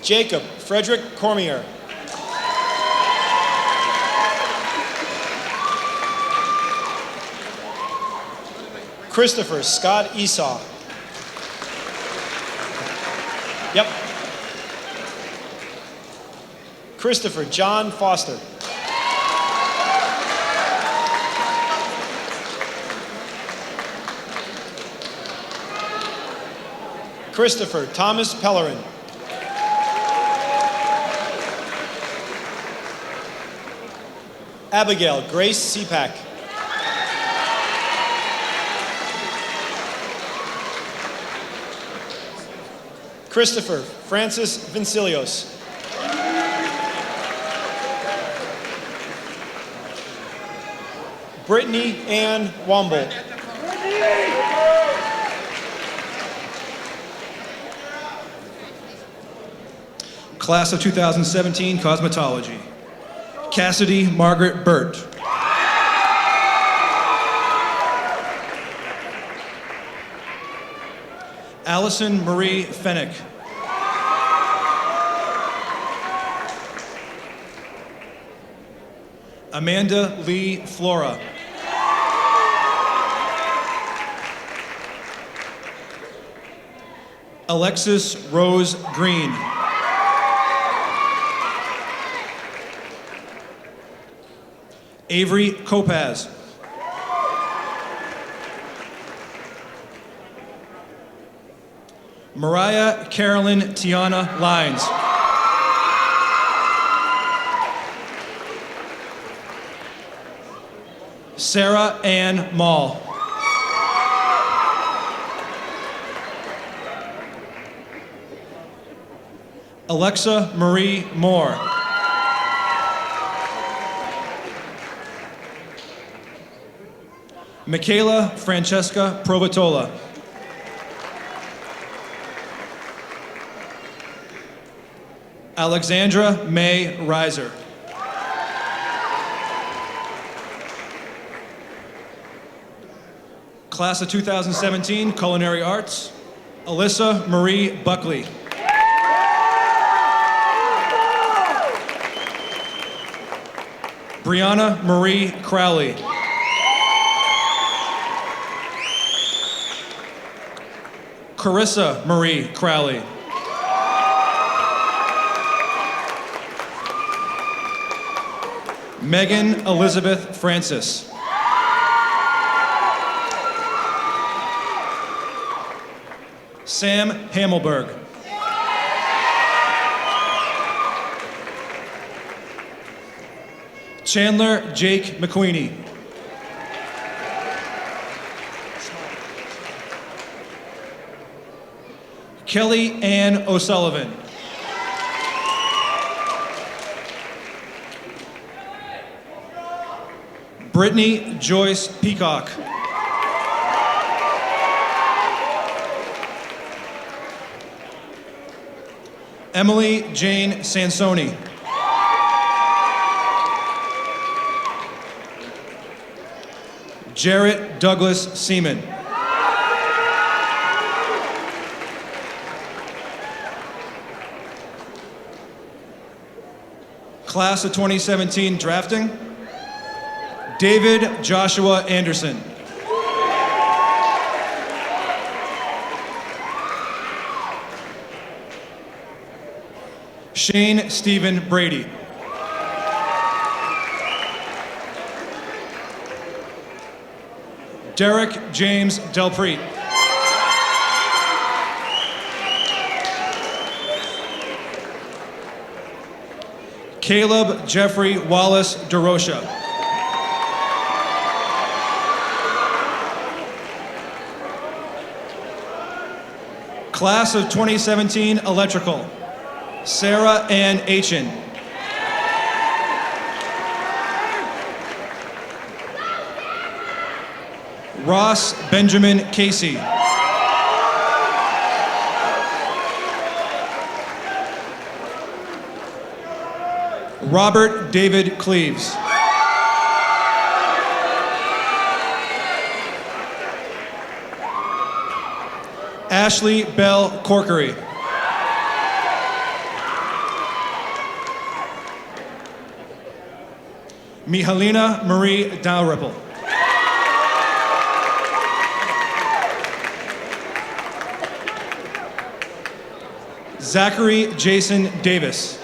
Jacob Frederick Cormier. Christopher Scott Esau. Yep. Christopher John Foster. Christopher Thomas Pellerin. Abigail Grace Seapack. Christopher Francis Vincilios. Brittany Ann Womble. Class of 2017, Cosmetology. Cassidy Margaret Burt. Allison Marie Fennick. Amanda Lee Flora. Alexis Rose Green. Avery Kopaz. Mariah Carolyn Tiana Lines. Sarah Ann Mall. Alexa Marie Moore. Michaela Francesca Provatola. Alexandra May Reiser. Class of 2017, Culinary Arts, Alyssa Marie Buckley. Brianna Marie Crowley. Carissa Marie Crowley. Megan Elizabeth Francis. Sam Hamelberg. Chandler Jake McQueenie. Kelly Ann O'Sullivan. Brittany Joyce Peacock. Emily Jane Sansoni. Jarrett Douglas Seaman. Class of 2017 drafting, David Joshua Anderson. Shane Stephen Brady. Derek James Delpreet. Caleb Jeffrey Wallace DeRocha. Class of 2017 Electrical, Sarah Ann Aitchen. Ross Benjamin Casey. Robert David Cleaves. Ashley Bell Corkery. Mihalina Marie Dalrymple. Zachary Jason Davis.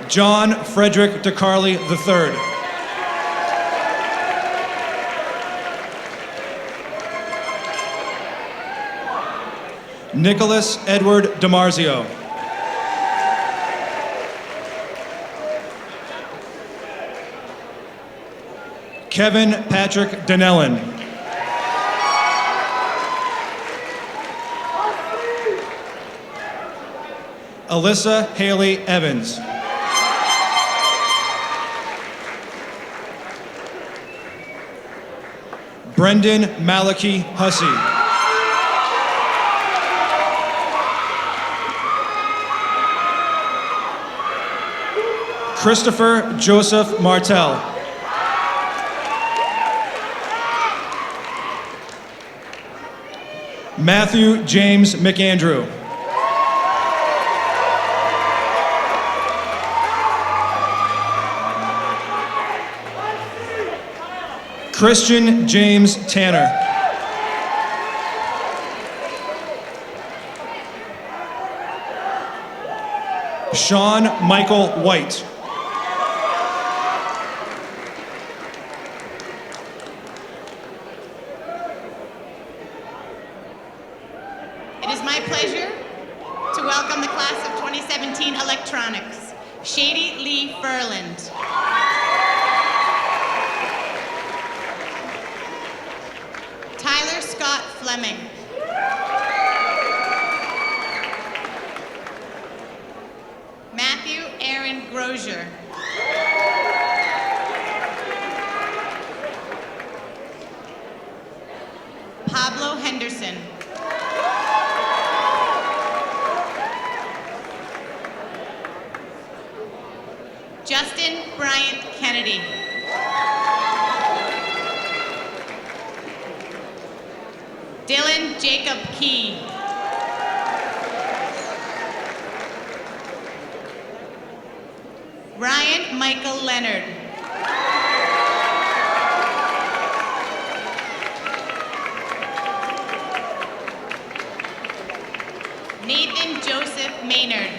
John Frederick DeCarly III. Nicholas Edward DiMarzio. Kevin Patrick Donnellan. Alyssa Haley Evans. Brendan Malachi Hussey. Christopher Joseph Martell. Matthew James McAndrew. Christian James Tanner. Sean Michael White. It is my pleasure to welcome the class of 2017 Electronics, Shady Lee Furland. Tyler Scott Fleming. Matthew Aaron Grosier. Pablo Henderson. Justin Bryant Kennedy. Dylan Jacob Key. Ryan Michael Leonard. Nathan Joseph Maynard.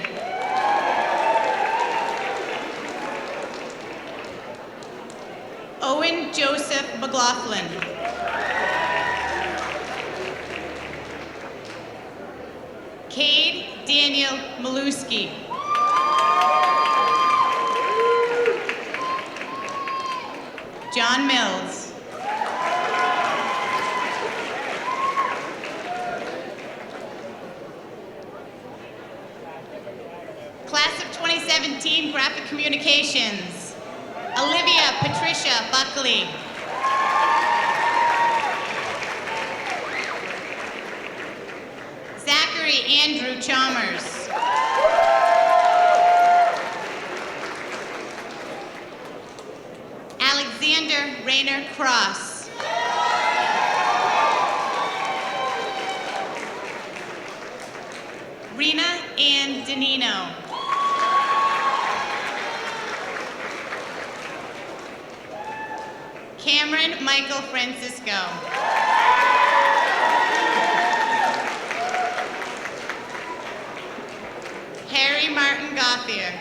Joseph McLaughlin. Cade Daniel Maluski. John Mills. Class of 2017 Graphic Communications. Olivia Patricia Buckley. Zachary Andrew Chalmers. Alexander Rayner Cross. Rena Ann Danino. Cameron Michael Francisco. Harry Martin Gothier.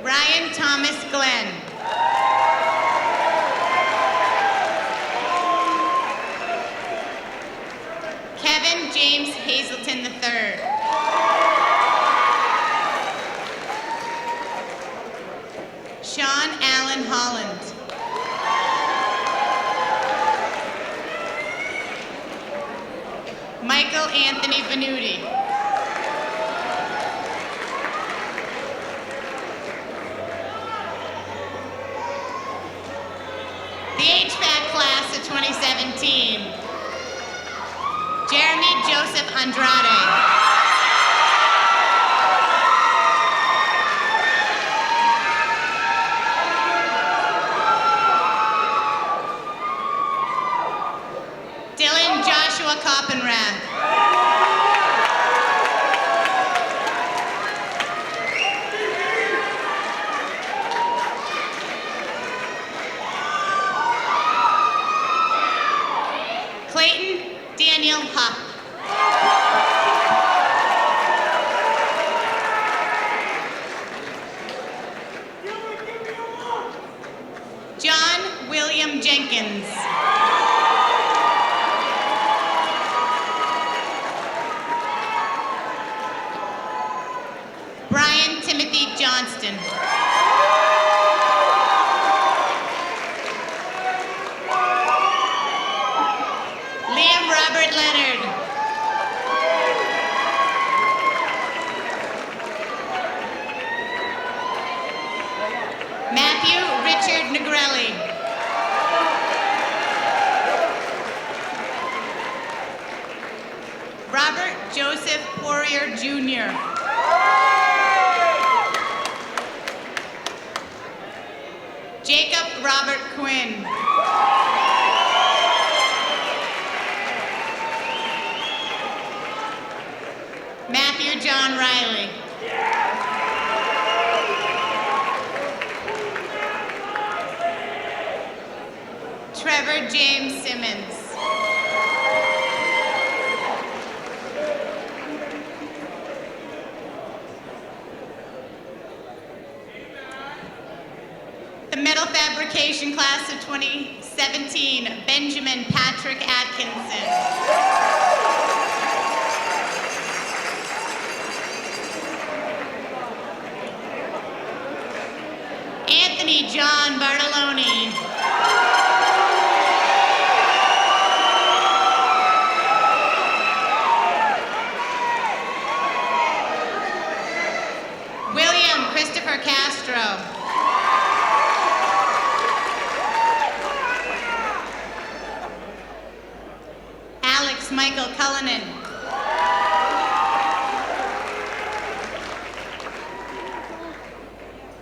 Ryan Thomas Glenn. Kevin James Hazelton III. Sean Allen Holland. Michael Anthony Venuti. The HVAC class of 2017. Jeremy Joseph Andrade. Dylan Joshua Coppenrath. Clayton Daniel Huff. John William Jenkins. Brian Timothy Johnston. Liam Robert Leonard. Matthew Richard Negrelli. Robert Joseph Poirier Jr. Jacob Robert Quinn. Matthew John Riley. Trevor James Simmons. The metal fabrication class of 2017, Benjamin Patrick Atkinson. Anthony John Bartoloni. William Christopher Castro. Alex Michael Cullinan.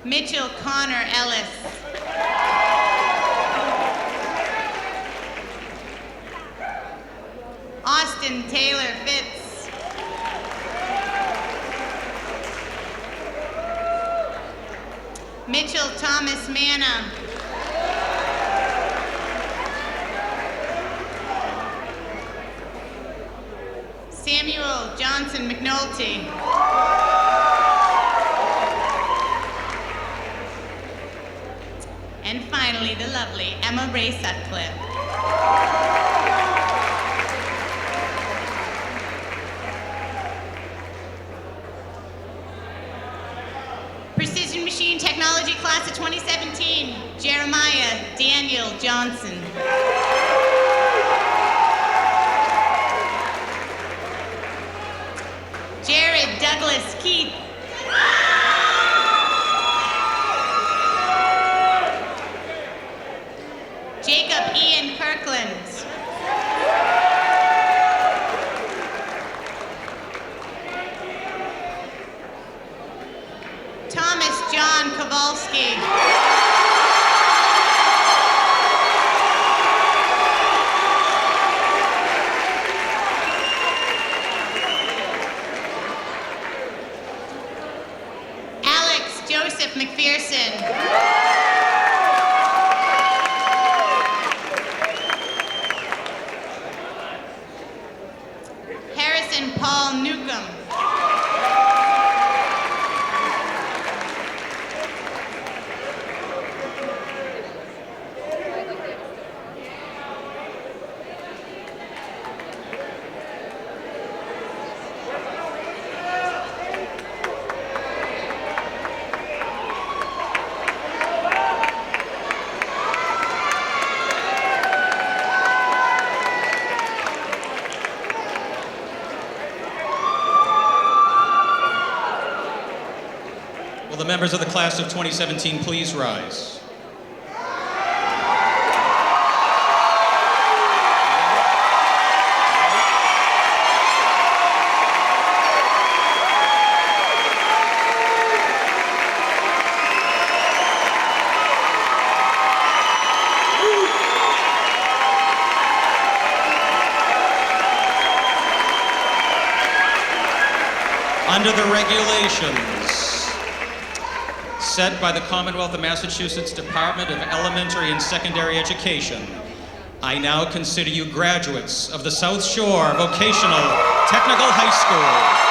Mitchell Connor Ellis. Austin Taylor Fitz. Mitchell Thomas Manna. Samuel Johnson McNaughton. Monte. And finally, the lovely Emma Ray Sutcliffe. Precision Machine Technology Class of 2017, Jeremiah Daniel Johnson. Jared Douglas Keith. Jacob Ian Kirkland. Thomas John Kowalski. Alex Joseph McPherson. Harrison Paul Newcomb. Will the members of the class of 2017 please rise? Under the regulations set by the Commonwealth of Massachusetts Department of Elementary and Secondary Education, I now consider you graduates of the South Shore Vocational Technical High School.